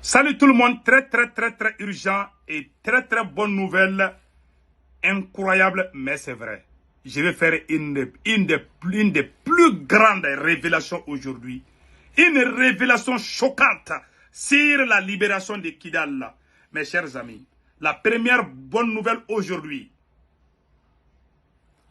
Salut tout le monde, très urgent et très bonne nouvelle, incroyable, mais c'est vrai. Je vais faire une des plus grandes révélations aujourd'hui. Une révélation choquante sur la libération de Kidal. Mes chers amis, la première bonne nouvelle aujourd'hui,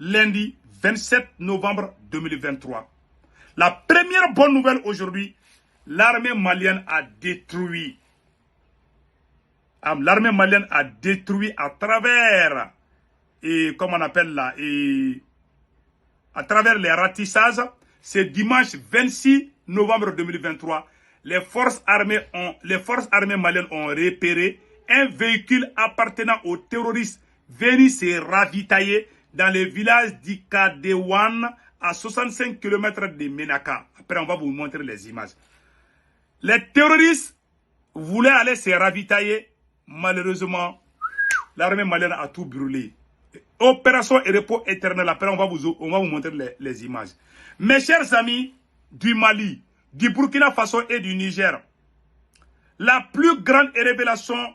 lundi 27 novembre 2023. La première bonne nouvelle aujourd'hui, l'armée malienne a détruit. L'armée malienne a détruit à travers, comment on appelle là, à travers les ratissages. C'est dimanche 26 novembre 2023. Les forces armées maliennes ont repéré un véhicule appartenant aux terroristes venus se ravitailler dans le village d'Ikadewan à 65 km de Menaka. Après, on va vous montrer les images. Les terroristes voulaient aller se ravitailler. Malheureusement, l'armée malienne a tout brûlé. Opération et repos éternel. Après, on va vous montrer les images. Mes chers amis du Mali, du Burkina Faso et du Niger, la plus grande révélation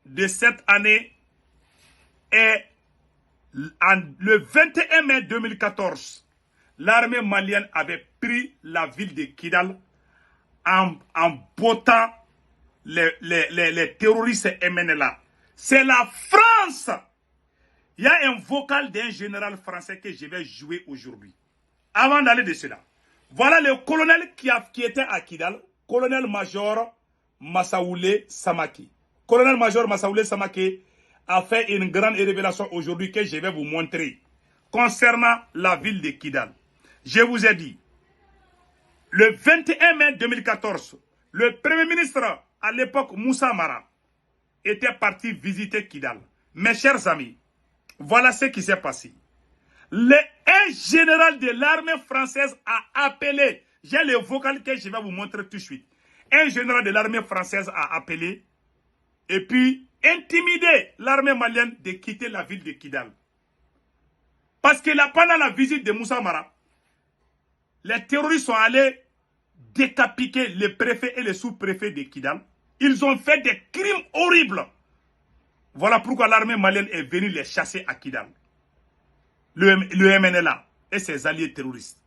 de cette année est le 21 mai 2014. L'armée malienne avait pris la ville de Kidal en bottant les terroristes MNLA. C'est la France. Il y a un vocal d'un général français que je vais jouer aujourd'hui. Avant d'aller de cela, voilà le colonel qui était à Kidal, colonel-major Massaoulé Samaki. Colonel-major Massaoulé Samaki a fait une grande révélation aujourd'hui que je vais vous montrer concernant la ville de Kidal. Je vous ai dit, le 21 mai 2014, le premier ministre à l'époque, Moussa Mara, était parti visiter Kidal. Mes chers amis, voilà ce qui s'est passé. Un général de l'armée française a appelé, j'ai le vocal que je vais vous montrer tout de suite. Un général de l'armée française a appelé et puis intimidé l'armée malienne de quitter la ville de Kidal. Parce que là, pendant la visite de Moussa Mara, les terroristes sont allés décapiter le préfet et le sous-préfet de Kidal. Ils ont fait des crimes horribles. Voilà pourquoi l'armée malienne est venue les chasser à Kidal. Le MNLA et ses alliés terroristes.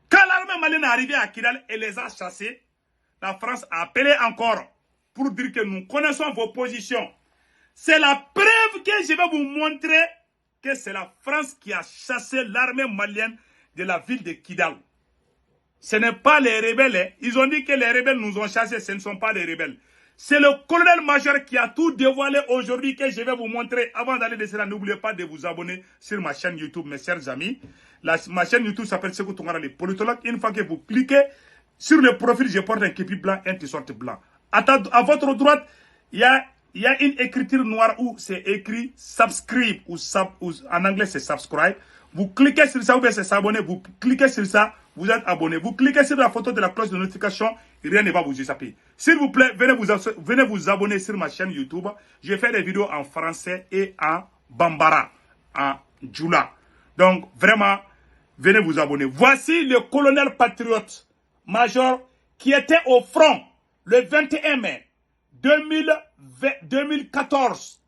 Quand l'armée malienne est arrivée à Kidal et les a chassés, la France a appelé encore pour dire que nous connaissons vos positions. C'est la preuve que je vais vous montrer que c'est la France qui a chassé l'armée malienne de la ville de Kidal. Ce n'est pas les rebelles. Ils ont dit que les rebelles nous ont chassés. Ce ne sont pas les rebelles. C'est le colonel-major qui a tout dévoilé aujourd'hui que je vais vous montrer. Avant d'aller de cela, n'oubliez pas de vous abonner sur ma chaîne YouTube, mes chers amis. Ma chaîne YouTube s'appelle Sekou Tounkara, le politologue. Une fois que vous cliquez sur le profil, je porte un képi blanc, un t-shirt blanc. À votre droite, il y a une écriture noire où c'est écrit subscribe ou en anglais c'est subscribe. Vous cliquez sur ça ou bien c'est s'abonner. Vous cliquez sur ça, vous êtes abonné. Vous cliquez sur la photo de la cloche de notification, rien ne va vous échapper. S'il vous plaît, venez vous abonner sur ma chaîne YouTube. Je fais des vidéos en français et en bambara, en djoula. Donc vraiment, venez vous abonner. Voici le colonel patriote major qui était au front le 21 mai 2014.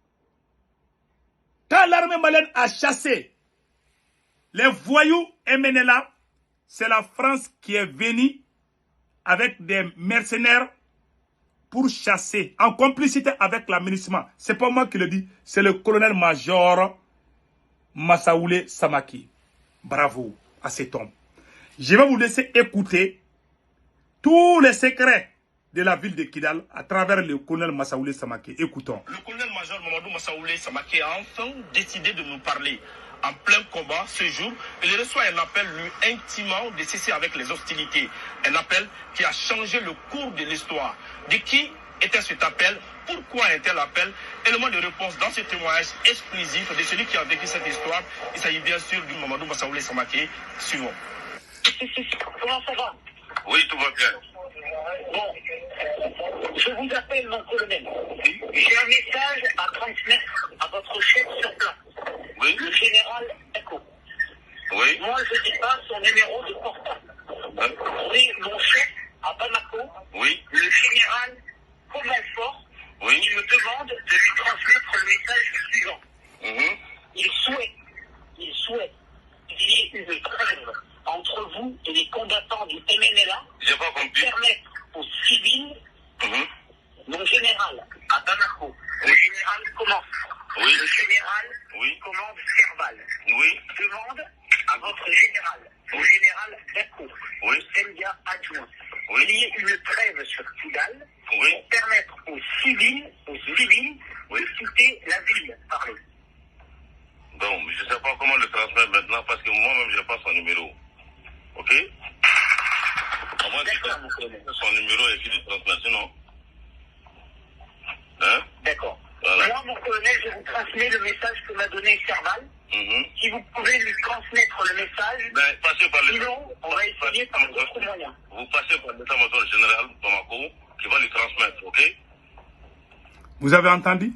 Quand l'armée malienne a chassé les voyous MNLA, c'est la France qui est venue avec des mercenaires pour chasser, en complicité avec l'administration. C'est pas moi qui le dis, c'est le colonel-major Massaoulé Samaki. Bravo à cet homme. Je vais vous laisser écouter tous les secrets de la ville de Kidal à travers le colonel Massaoulé Samaki. Écoutons. Le colonel-major Mamadou Massaoulé Samaki a enfin décidé de nous parler. En plein combat ce jour, il reçoit un appel lui intimant de cesser avec les hostilités. Un appel qui a changé le cours de l'histoire. De qui était cet appel? Pourquoi un tel appel? Élément de réponse dans ce témoignage exclusif de celui qui a vécu cette histoire. Il s'agit bien sûr du Mamadou Massaoulé Samaki. Suivons. Comment ça va? Oui, tout va bien. Bon, je vous appelle mon colonel. J'ai un message à transmettre à votre chef sur place. Oui. Le général Echo. Oui. Moi, je n'ai pas son numéro de portable. Hein? Oui, mon chef à Bamako. Oui. Le général combat fort. Oui. Il me demande de lui transmettre le message suivant. Mhm. Il souhaite qu'il y ait une trêve entre vous et les combattants du MNLA J'ai pas pour compris. permettre aux civils, Mhm. mon général, à Bamako, le Oui. général commence. Oui. Le général Oui. commande Serval. Oui. Demande à votre général, le général Dako, Oui. Sendia adjoint, Oui. qu'il y ait une trêve sur Kidal Oui. pour permettre aux civils de quitter la ville. Parlez. Donc, je ne sais pas comment le transmettre maintenant parce que moi-même, je n'ai pas son numéro. Ok? À moi, D'accord, mon colonel. son numéro est qui de transmettre, sinon. Hein? D'accord. Voilà. Moi, mon colonel, je vous transmets le message que m'a donné Serval. Mhm. Si vous pouvez lui transmettre le message, Ben, passez par le... sinon, on va essayer par d'autres moyens. Vous passez par l'état-major général Bamako qui va lui transmettre, ok? Vous avez entendu?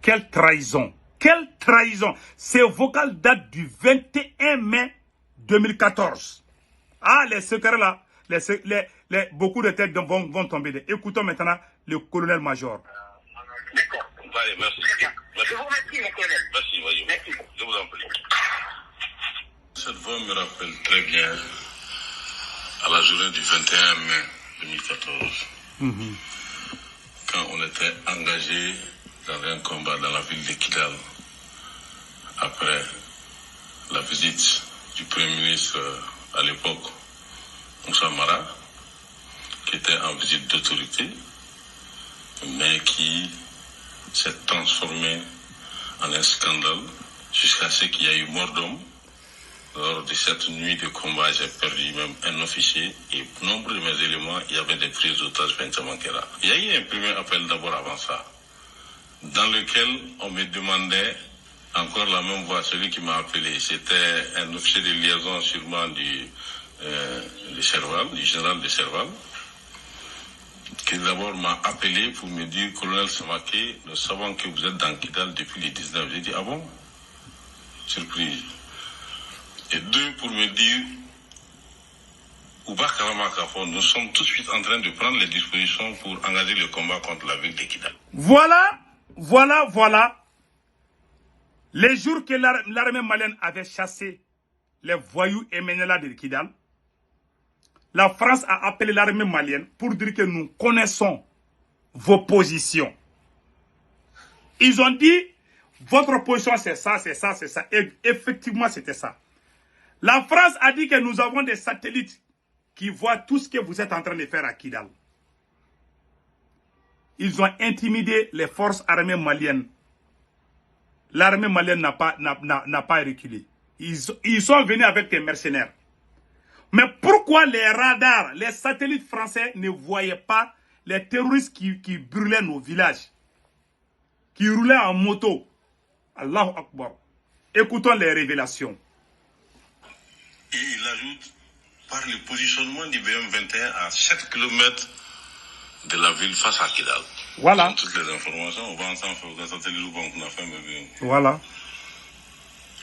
Quelle trahison! Quelle trahison! Ces vocales datent du 21 mai 2014. Ah, les secrets là, beaucoup de têtes vont tomber. Écoutons maintenant le colonel-major. D'accord. Allez, merci. Très bien. Merci. Je vous remercie, mon colonel. Merci, voyez. Merci. Je vous en prie. Cette voix me rappelle très bien à la journée du 21 mai 2014, quand on était engagé dans un combat dans la ville de Kidal, après la visite du Premier ministre à l'époque, Moussa Mara, qui était en visite d'autorité, mais qui s'est transformé en un scandale jusqu'à ce qu'il y ait eu mort d'homme. Lors de cette nuit de combat, j'ai perdu même un officier et nombre de mes éléments, il y avait des prises d'otages Benjamin-Kera. Il y a eu un premier appel d'abord avant ça, dans lequel on me demandait, encore la même voix, celui qui m'a appelé, c'était un officier de liaison sûrement du Serval, du général de Serval, qui d'abord m'a appelé pour me dire, colonel Samaké, nous savons que vous êtes dans Kidal depuis les 19. J'ai dit, ah bon? Surprise. Et deux, pour me dire, Ouba Karamakafo, nous sommes tout de suite en train de prendre les dispositions pour engager le combat contre la ville de Kidal. Voilà. Les jours que l'armée malienne avait chassé les voyous MNLA de Kidal, la France a appelé l'armée malienne pour dire que nous connaissons vos positions. Ils ont dit, votre position c'est ça, c'est ça, c'est ça. Et effectivement, c'était ça. La France a dit que nous avons des satellites qui voient tout ce que vous êtes en train de faire à Kidal. Ils ont intimidé les forces armées maliennes. L'armée malienne n'a pas reculé. Ils sont venus avec des mercenaires. Mais pourquoi les radars, les satellites français ne voyaient pas les terroristes qui brûlaient nos villages, qui roulaient en moto? Allahu Akbar. Écoutons les révélations. Et il ajoute, par le positionnement du BM21 à 7 km de la ville face à Kidal. Voilà. Toutes les informations, on va ensemble faire le satellite qu'on a fait. Voilà.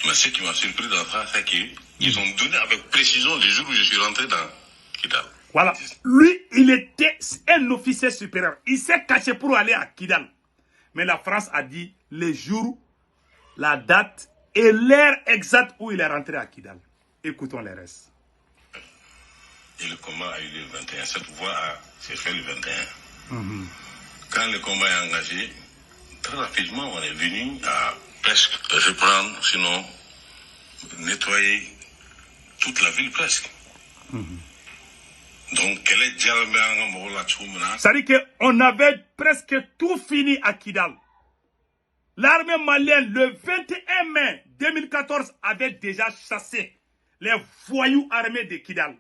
Mais ce qui m'a surpris dans ça, c'est qu'ils ont donné avec précision les jours où je suis rentré dans Kidal. Voilà. Lui, il était un officier supérieur. Il s'est caché pour aller à Kidal. Mais la France a dit les jours, la date et l'heure exacte où il est rentré à Kidal. Écoutons les restes. Et le combat a eu lieu le 21. Cette voie s'est fait le 21. Quand le combat est engagé, très rapidement, on est venu à presque reprendre, sinon nettoyer toute la ville presque. Donc, quel est c'est-à-dire qu'on avait presque tout fini à Kidal. L'armée malienne, le 21 mai 2014, avait déjà chassé les voyous armés de Kidal.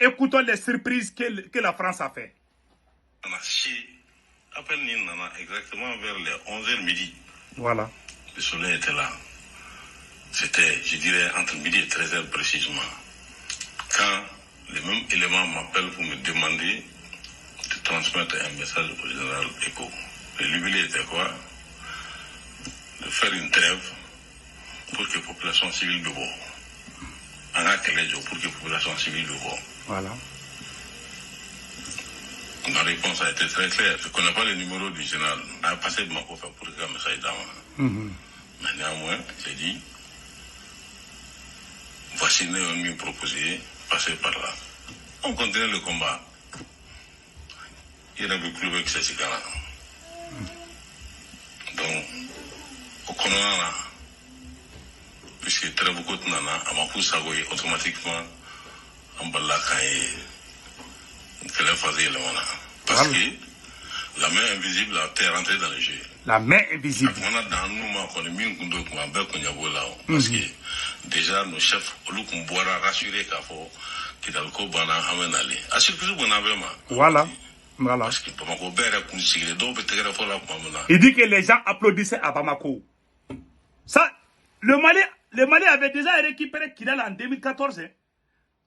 Écoutons les surprises que la France a fait. On a exactement vers les 11h midi. Voilà. Le soleil était là. C'était, je dirais, entre midi et 13h précisément. Quand les mêmes éléments m'appellent pour me demander de transmettre un message au général Eko. Le libellé était quoi? De faire une trêve pour que la population civile de Bo. Pour que la population civile de Bo. Voilà. Ma réponse a été très claire. Je ne connais pas le numéro du général. On a passé de ma pour faire pour que le message d'avant. Mais néanmoins, j'ai dit, voici nous proposé, passer par là. On continue le combat. Il y a un club qui s'est là. Donc, au Canada, puisque très beaucoup de nana, à ma pousse à automatiquement, en bas là, parce que la main invisible a été rentrée dans le jeu. La main invisible. Parce que déjà nos chefs, nous boira rassurer qu'il faut qu'il y ait le bana amenali. À ce que vous avez voilà. Voilà. Parce que Bamako Bera Kunsigre, donc peut-être la il dit que les gens applaudissaient à Bamako. Ça, le Mali avait déjà récupéré Kidal en 2014, hein,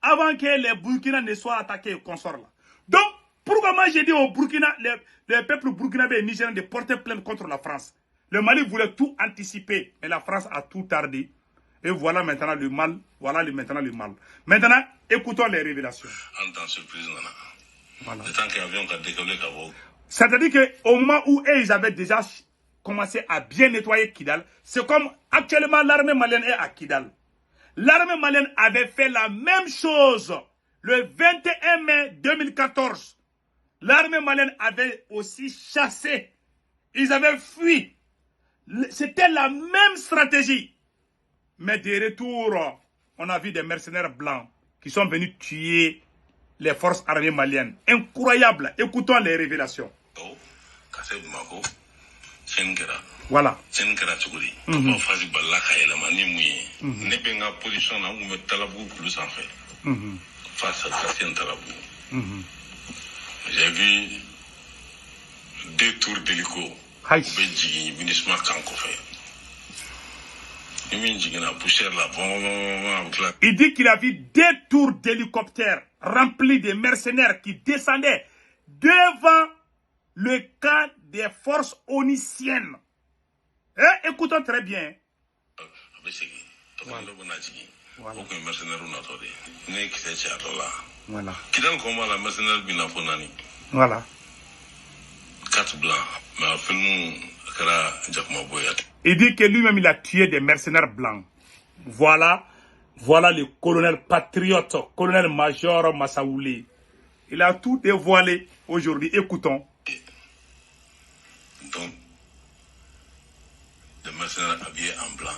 avant que les Burkina ne soient attaqués au consort là. Donc, pourquoi moi j'ai dit au Burkina, les peuples burkinabés et nigériens de porter plainte contre la France? Le Mali voulait tout anticiper, mais la France a tout tardé. Et voilà maintenant le mal. Voilà maintenant le mal. Maintenant, écoutons les révélations. En tant que surprise, voilà. C'est-à-dire qu'au moment où ils avaient déjà commencé à bien nettoyer Kidal, c'est comme actuellement l'armée malienne est à Kidal. L'armée malienne avait fait la même chose le 21 mai 2014. L'armée malienne avait aussi chassé. Ils avaient fui. C'était la même stratégie. Mais de retour, on a vu des mercenaires blancs qui sont venus tuer les forces armées maliennes. Incroyable. Écoutons les révélations. Voilà. J'ai vu 2 tours d'hélico. Il dit qu'il a vu 2 tours d'hélicoptères remplis de mercenaires qui descendaient devant le camp des forces oniciennes. Eh, écoutons très bien. Voilà. Voilà. Voilà. Il dit que lui-même il a tué des mercenaires blancs. Voilà. Voilà le colonel patriote, colonel-major Massaoulé. Il a tout dévoilé aujourd'hui. Écoutons. Donc, des mercenaires habillés en blanc.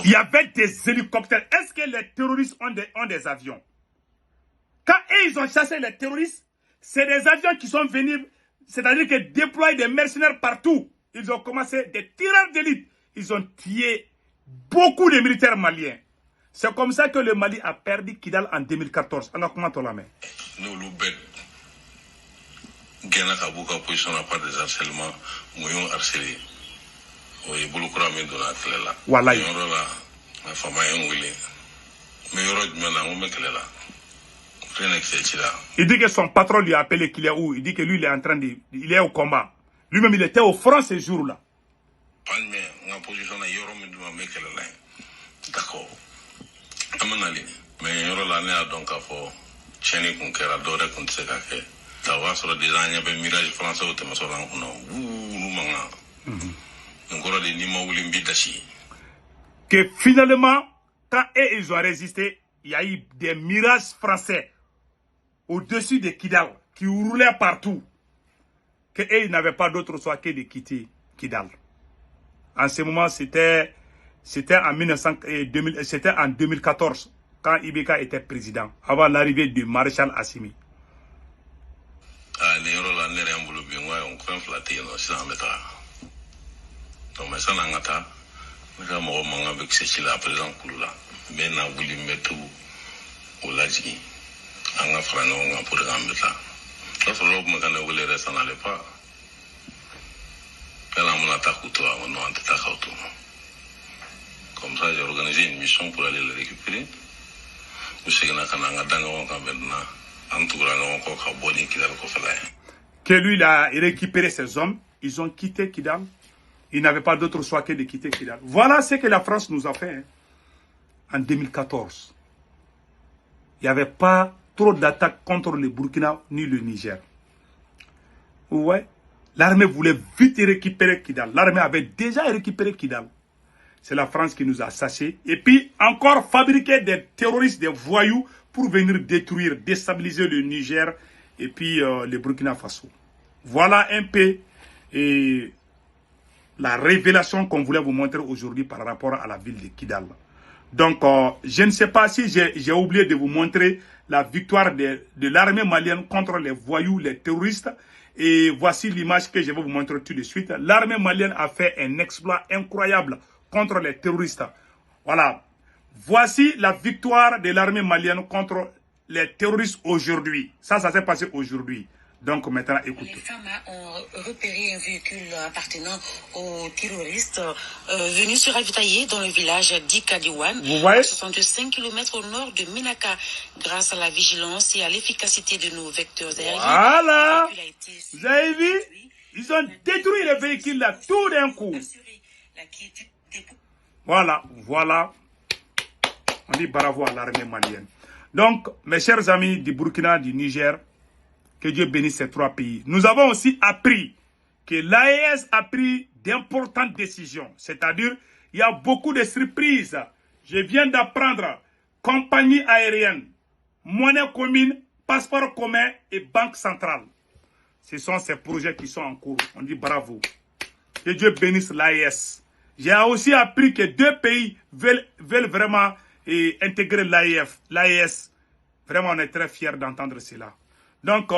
Il y avait des hélicoptères. Est-ce que les terroristes ont des avions? Quand ils ont chassé les terroristes, c'est des avions qui sont venus, c'est-à-dire que déployer des mercenaires partout. Ils ont commencé des tireurs d'élite. Ils ont tué beaucoup de militaires maliens. C'est comme ça que le Mali a perdu Kidal en 2014. On a commenté la main. Nous, l'Oubed, Gena Kabuka, position à part des harcèlements, Mouyon harcelé. Oui, Bouloukra Medona Klela. Voilà. Ma femme a un willy. Mais Yoro, il dit que son patron lui a appelé qu'il est où? Il dit que lui, il est en train de... Il est au combat. Lui-même, il était au front ces jours-là. D'accord. Mais Yoro l'année donc à fort. Chéni Kunkera Dore Kunseka. Ça va sur des années, ben mirage français au thème sur que finalement, quand ils ont résisté, il y a eu des mirages français au-dessus de Kidal qui roulaient partout. Ils n'avaient pas d'autre choix que de quitter Kidal. En ce moment, c'était en 2014, quand Ibeka était président, avant l'arrivée du maréchal Assimi. Donc, mais ça n'a pas été la présent Kouloula. Mais n'a voulu mettre au Laji. En Afrano, pour Gambetta. Là, sur l'homme, quand on voulait rester dans les pas. Elle a mon attaque ou toi, on a attaqué au tour. Comme ça, j'ai organisé une mission pour aller le récupérer. Vous savez que lui, il a récupéré ses hommes. Ils ont quitté Kidal. Ils n'avaient pas d'autre choix que de quitter Kidal. Voilà ce que la France nous a fait, hein, en 2014. Il n'y avait pas trop d'attaques contre le Burkina ni le Niger. Ouais. L'armée voulait vite récupérer Kidal. L'armée avait déjà récupéré Kidal. C'est la France qui nous a sachés. Et puis, encore fabriquer des terroristes, des voyous, pour venir détruire, déstabiliser le Niger et puis le Burkina Faso. Voilà un peu la révélation qu'on voulait vous montrer aujourd'hui par rapport à la ville de Kidal. Donc, je ne sais pas si j'ai oublié de vous montrer la victoire de l'armée malienne contre les voyous, les terroristes. Et voici l'image que je vais vous montrer tout de suite. L'armée malienne a fait un exploit incroyable contre les terroristes. Voilà. Voici la victoire de l'armée malienne contre les terroristes aujourd'hui. Ça s'est passé aujourd'hui. Donc maintenant, écoutez. Les femmes ont repéré un véhicule appartenant aux terroristes venus se ravitailler dans le village d'Ikadiwan, à 65 km au nord de Minaka. Grâce à la vigilance et à l'efficacité de nos vecteurs aériens, voilà. Vous avez vu? Ils ont détruit le véhicule là tout d'un coup. Voilà, voilà. On dit bravo à l'armée malienne. Donc, mes chers amis du Burkina, du Niger, que Dieu bénisse ces trois pays. Nous avons aussi appris que l'AES a pris d'importantes décisions. C'est-à-dire, il y a beaucoup de surprises. Je viens d'apprendre compagnie aérienne, monnaie commune, passeport commun et banque centrale. Ce sont ces projets qui sont en cours. On dit bravo. Que Dieu bénisse l'AES. J'ai aussi appris que deux pays veulent vraiment intégrer l'AES. Vraiment, on est très fiers d'entendre cela. Donc,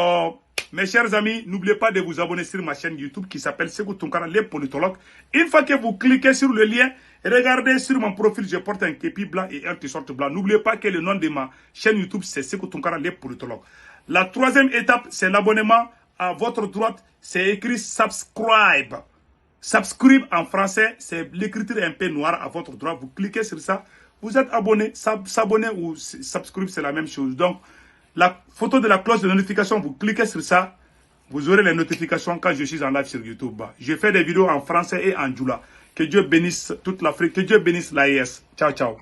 mes chers amis, n'oubliez pas de vous abonner sur ma chaîne YouTube qui s'appelle Sekou Tounkara, les politologues. Une fois que vous cliquez sur le lien, regardez sur mon profil, je porte un képi blanc et un t-shirt blanc. N'oubliez pas que le nom de ma chaîne YouTube, c'est Sekou Tounkara, les politologues. La troisième étape, c'est l'abonnement. À votre droite, c'est écrit subscribe. Subscribe en français, c'est l'écriture un peu noire à votre droite. Vous cliquez sur ça, vous êtes abonné. S'abonner ou subscribe, c'est la même chose. Donc, la photo de la cloche de notification, vous cliquez sur ça, vous aurez les notifications quand je suis en live sur YouTube. Je fais des vidéos en français et en djoula. Que Dieu bénisse toute l'Afrique, que Dieu bénisse l'AES. Ciao, ciao.